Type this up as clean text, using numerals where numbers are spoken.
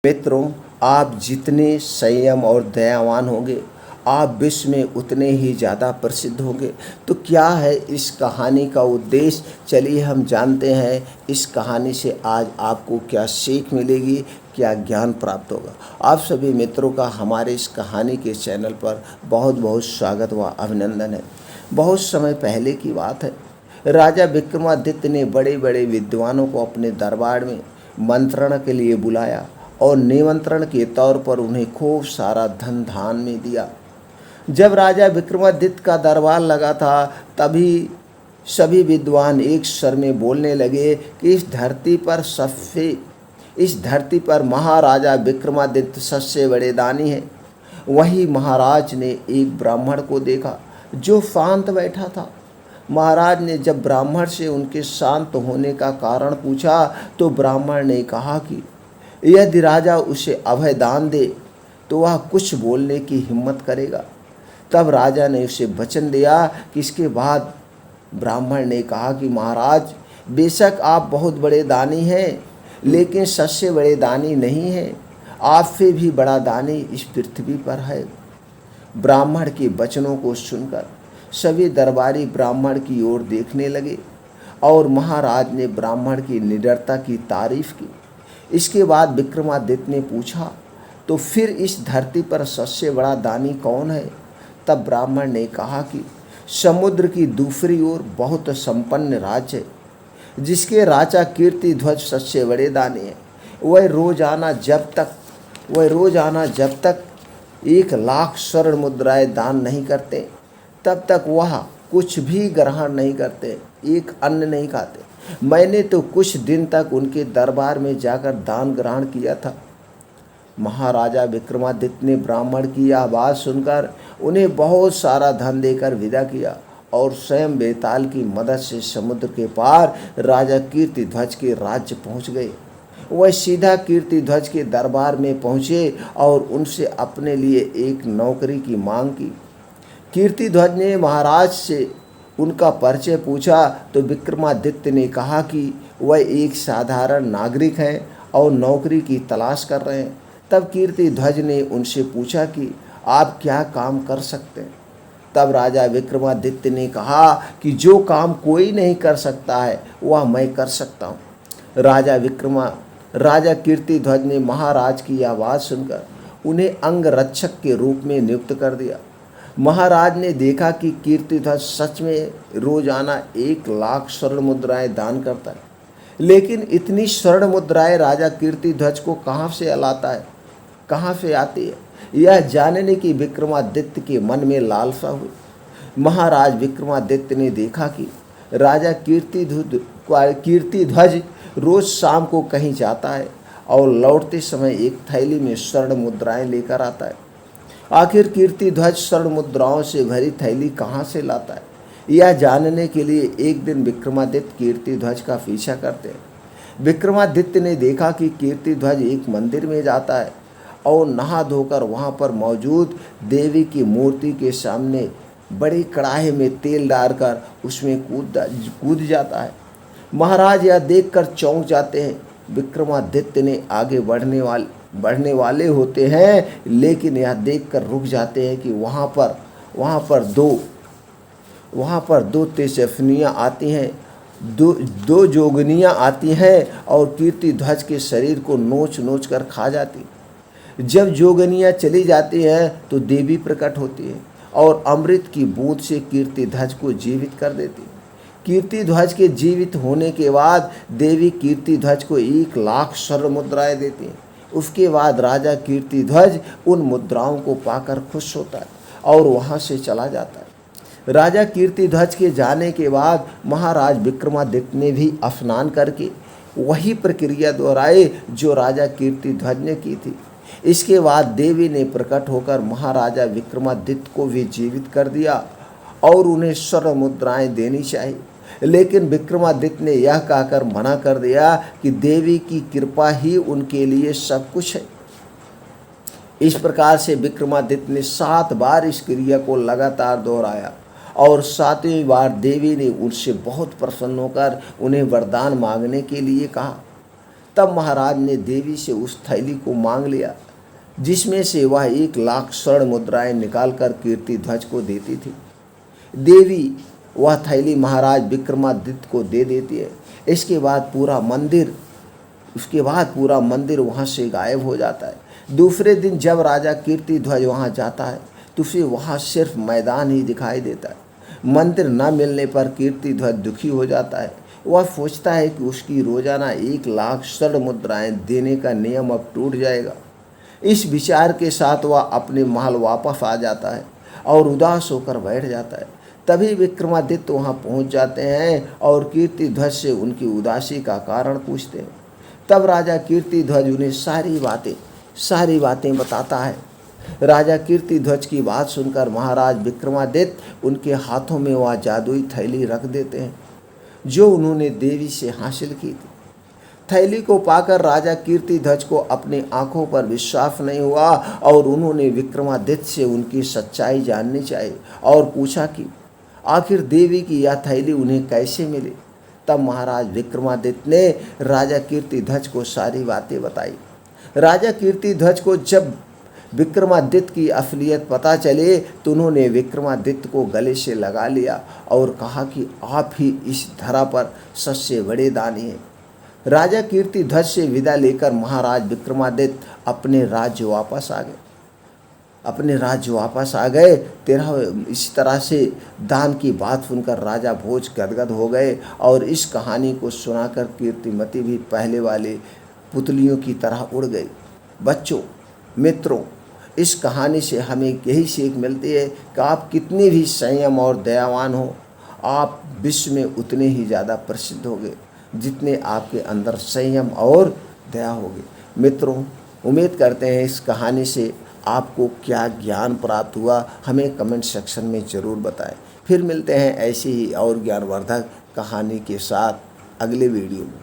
मित्रों, आप जितने संयम और दयावान होंगे, आप विश्व में उतने ही ज़्यादा प्रसिद्ध होंगे। तो क्या है इस कहानी का उद्देश्य, चलिए हम जानते हैं इस कहानी से आज आपको क्या सीख मिलेगी, क्या ज्ञान प्राप्त होगा। आप सभी मित्रों का हमारे इस कहानी के चैनल पर बहुत बहुत स्वागत व अभिनंदन है। बहुत समय पहले की बात है, राजा विक्रमादित्य ने बड़े बड़े विद्वानों को अपने दरबार में मंत्रणा के लिए बुलाया और निमंत्रण के तौर पर उन्हें खूब सारा धन दान में दिया। जब राजा विक्रमादित्य का दरबार लगा था, तभी सभी विद्वान एक स्वर में बोलने लगे कि इस धरती पर महाराजा विक्रमादित्य सबसे बड़े दानी हैं। वही महाराज ने एक ब्राह्मण को देखा जो शांत बैठा था। महाराज ने जब ब्राह्मण से उनके शांत होने का कारण पूछा, तो ब्राह्मण ने कहा कि यदि राजा उसे अभय दान दे तो वह कुछ बोलने की हिम्मत करेगा। तब राजा ने उसे वचन दिया कि इसके बाद ब्राह्मण ने कहा कि महाराज, बेशक आप बहुत बड़े दानी हैं, लेकिन सबसे बड़े दानी नहीं हैं। आपसे भी बड़ा दानी इस पृथ्वी पर है। ब्राह्मण के वचनों को सुनकर सभी दरबारी ब्राह्मण की ओर देखने लगे और महाराज ने ब्राह्मण की निडरता की तारीफ की। इसके बाद विक्रमादित्य ने पूछा, तो फिर इस धरती पर सबसे बड़ा दानी कौन है? तब ब्राह्मण ने कहा कि समुद्र की दूसरी ओर बहुत संपन्न राज्य है, जिसके राजा कीर्तिध्वज सबसे बड़े दानी हैं। वह रोजाना जब तक 1,00,000 स्वर्ण मुद्राएं दान नहीं करते, तब तक वह कुछ भी ग्रहण नहीं करते, एक अन्न नहीं खाते। मैंने तो कुछ दिन तक उनके दरबार में जाकर दान ग्रहण किया था। महाराजा विक्रमादित्य ने ब्राह्मण की यह बात सुनकर उन्हें बहुत सारा धन देकर विदा किया और स्वयं बेताल की मदद से समुद्र के पार राजा कीर्तिध्वज के राज्य पहुंच गए। वह सीधा कीर्तिध्वज के दरबार में पहुंचे और उनसे अपने लिए एक नौकरी की मांग की। कीर्तिध्वज ने महाराज से उनका परिचय पूछा, तो विक्रमादित्य ने कहा कि वह एक साधारण नागरिक हैं और नौकरी की तलाश कर रहे हैं। तब कीर्तिध्वज ने उनसे पूछा कि आप क्या काम कर सकते हैं? तब राजा विक्रमादित्य ने कहा कि जो काम कोई नहीं कर सकता है वह मैं कर सकता हूँ। राजा कीर्तिध्वज ने महाराज की यह बात सुनकर उन्हें अंगरक्षक के रूप में नियुक्त कर दिया। महाराज ने देखा कि कीर्तिध्वज सच में रोजाना 1,00,000 स्वर्ण मुद्राएं दान करता है, लेकिन इतनी स्वर्ण मुद्राएं राजा कीर्तिध्वज को कहाँ से आती है, यह जानने की विक्रमादित्य के मन में लालसा हुई। महाराज विक्रमादित्य ने देखा कि राजा कीर्तिध्वज रोज शाम को कहीं जाता है और लौटते समय एक थैली में स्वर्ण मुद्राएं लेकर आता है। आखिर कीर्तिध्वज स्वर्ण मुद्राओं से भरी थैली कहाँ से लाता है, यह जानने के लिए एक दिन विक्रमादित्य कीर्तिध्वज का पीछा करते हैं। विक्रमादित्य ने देखा कि कीर्तिध्वज एक मंदिर में जाता है और नहा धोकर वहाँ पर मौजूद देवी की मूर्ति के सामने बड़ी कड़ाहे में तेल डालकर उसमें कूद जाता है। महाराज यह देखकर चौंक जाते हैं। विक्रमादित्य ने आगे बढ़ने वाले होते हैं, लेकिन यह देखकर रुक जाते हैं कि वहाँ पर दो तेजस्विनियाँ आती हैं, दो जोगनियाँ आती हैं और कीर्तिध्वज के शरीर को नोच कर खा जाती। जब जोगनियाँ चली जाती हैं तो देवी प्रकट होती है और अमृत की बूंद से कीर्तिध्वज को जीवित कर देती। कीर्तिध्वज के जीवित होने के बाद देवी कीर्तिध्वज को 1,00,000 स्वर्ण मुद्राएं देती हैं। उसके बाद राजा कीर्तिध्वज उन मुद्राओं को पाकर खुश होता है और वहाँ से चला जाता है। राजा कीर्तिध्वज के जाने के बाद महाराज विक्रमादित्य ने भी स्नान करके वही प्रक्रिया दोहराई जो राजा कीर्तिध्वज ने की थी। इसके बाद देवी ने प्रकट होकर महाराजा विक्रमादित्य को भी जीवित कर दिया और उन्हें स्वर्ण मुद्राएं देनी चाहिए, लेकिन विक्रमादित्य ने यह कहकर मना कर दिया कि देवी की कृपा ही उनके लिए सब कुछ है। इस प्रकार से विक्रमादित्य ने 7 बार इस क्रिया को लगातार दोहराया और 7वीं बार देवी ने उनसे बहुत प्रसन्न होकर उन्हें वरदान मांगने के लिए कहा। तब महाराज ने देवी से उस थैली को मांग लिया जिसमें से वह 1,00,000 स्वर्ण मुद्राएं निकालकर कीर्तिध्वज को देती थी। देवी वह थैली महाराज विक्रमादित्य को दे देती है। उसके बाद पूरा मंदिर वहाँ से गायब हो जाता है। दूसरे दिन जब राजा कीर्तिध्वज वहाँ जाता है तो उसे वहाँ सिर्फ मैदान ही दिखाई देता है। मंदिर न मिलने पर कीर्तिध्वज दुखी हो जाता है। वह सोचता है कि उसकी रोजाना 1,00,000 स्वर्ण मुद्राएं देने का नियम अब टूट जाएगा। इस विचार के साथ वह अपने महल वापस आ जाता है और उदास होकर बैठ जाता है। तभी विक्रमादित्य वहाँ पहुँच जाते हैं और कीर्तिध्वज से उनकी उदासी का कारण पूछते हैं। तब राजा कीर्तिध्वज उन्हें सारी बातें बताता है। राजा कीर्तिध्वज की बात सुनकर महाराज विक्रमादित्य उनके हाथों में वह जादुई थैली रख देते हैं जो उन्होंने देवी से हासिल की थी। थैली को पाकर राजा कीर्तिध्वज को अपनी आंखों पर विश्वास नहीं हुआ और उन्होंने विक्रमादित्य से उनकी सच्चाई जाननी चाहिए और पूछा कि आखिर देवी की यह थैली उन्हें कैसे मिली। तब महाराज विक्रमादित्य ने राजा कीर्तिध्वज को सारी बातें बताई। राजा कीर्तिध्वज को जब विक्रमादित्य की असलियत पता चले तो उन्होंने विक्रमादित्य को गले से लगा लिया और कहा कि आप ही इस धरा पर सबसे बड़े दानी हैं। राजा कीर्तिध्वज से विदा लेकर महाराज विक्रमादित्य अपने राज्य वापस आ गए। इस तरह से दान की बात सुनकर राजा भोज गदगद हो गए और इस कहानी को सुनाकर कीर्तिमती भी पहले वाले पुतलियों की तरह उड़ गई। बच्चों, मित्रों, इस कहानी से हमें यही सीख मिलती है कि आप कितने भी संयम और दयावान हो, आप विश्व में उतने ही ज़्यादा प्रसिद्ध होंगे जितने आपके अंदर संयम और दया होगी। मित्रों, उम्मीद करते हैं इस कहानी से आपको क्या ज्ञान प्राप्त हुआ, हमें कमेंट सेक्शन में ज़रूर बताएं। फिर मिलते हैं ऐसी ही और ज्ञानवर्धक कहानी के साथ अगले वीडियो में।